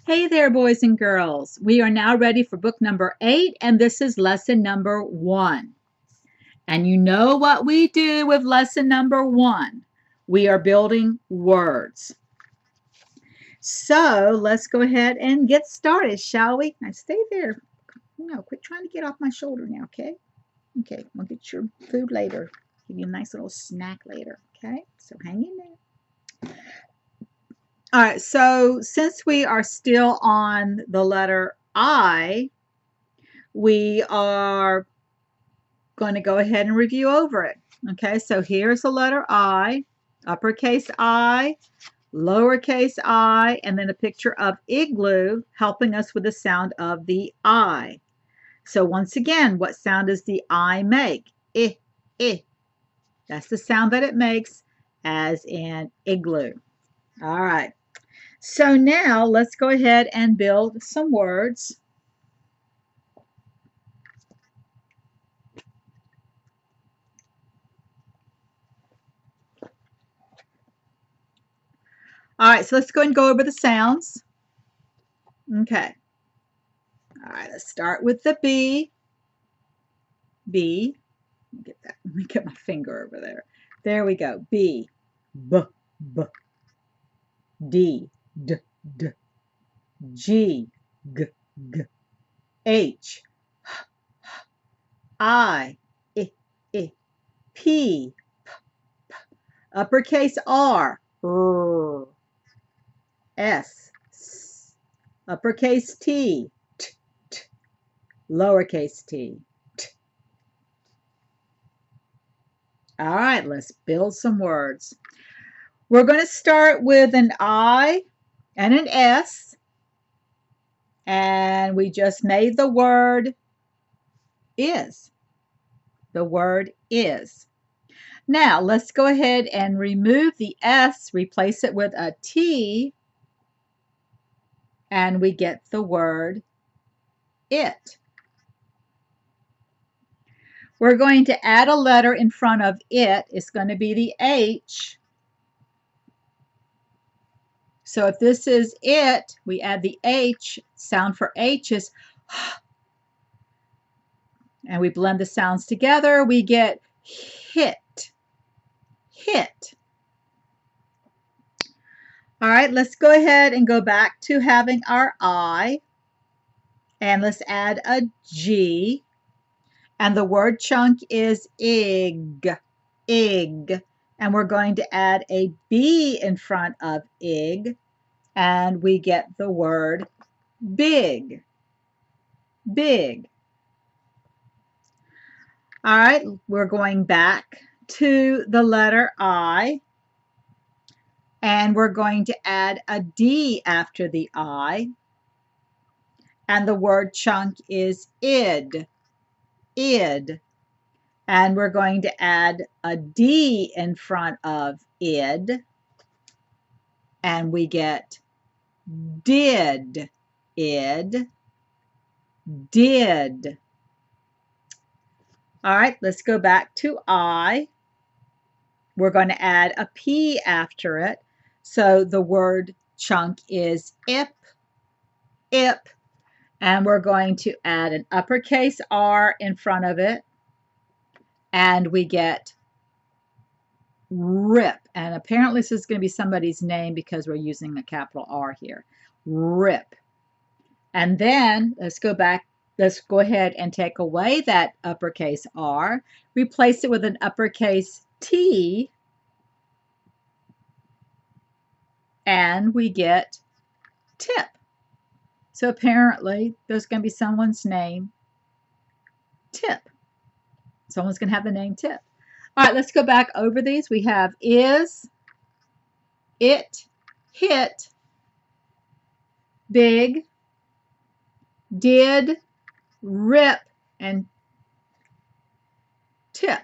Hey there, boys and girls. We are now ready for book number 8, and this is lesson number 1. And you know what we do with lesson number 1. We are building words. So let's go ahead and get started, shall we? Now stay there. No, quit trying to get off my shoulder now, okay? Okay, we'll get your food later. Give you a nice little snack later, okay? So hang in there. All right, so since we are still on the letter I, we are going to go ahead and review over it. Okay, so here's the letter I, uppercase I, lowercase I, and then a picture of igloo helping us with the sound of the I. So once again, what sound does the I make? I, I. That's the sound that it makes, as in igloo. All right. So now let's go ahead and build some words. All right, so let's go and go over the sounds. Okay. All right, let's start with the B. B. Let me get my finger over there. There we go. B. B. B. D. D. D. G. G. G. H. I. I. I. P. P. P. Uppercase R. R. S. S. Uppercase T. T. T. Lowercase t. T. All right, let's build some words. We're going to start with an I and an S, and we just made the word is. The word is. Now, let's go ahead and remove the S, replace it with a T, and we get the word it. We're going to add a letter in front of it. It's going to be the H. So if this is it, we add the H. Sound for H is and we blend the sounds together. We get hit. Hit. All right, let's go ahead and go back to having our I. And let's add a G. And the word chunk is ig. Ig. And we're going to add a B in front of ig. And we get the word big. Big. All right, we're going back to the letter I, and we're going to add a D after the I, and the word chunk is id. Id. And we're going to add a D in front of id, and we get did. Id. Did. All right, let's go back to I. We're going to add a P after it. So the word chunk is ip, ip. And we're going to add an uppercase R in front of it. And we get rip. And apparently this is going to be somebody's name because we're using a capital R here. Rip. And then let's go back. Let's go ahead and take away that uppercase R, replace it with an uppercase T, and we get tip. So apparently there's going to be someone's name, Tip. Someone's going to have the name Tip. All right, let's go back over these. We have is, it, hit, big, did, rip, and tip.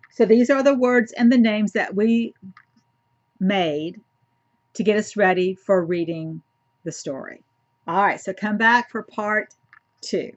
So these are the words and the names that we made to get us ready for reading the story. All right, so come back for part 2.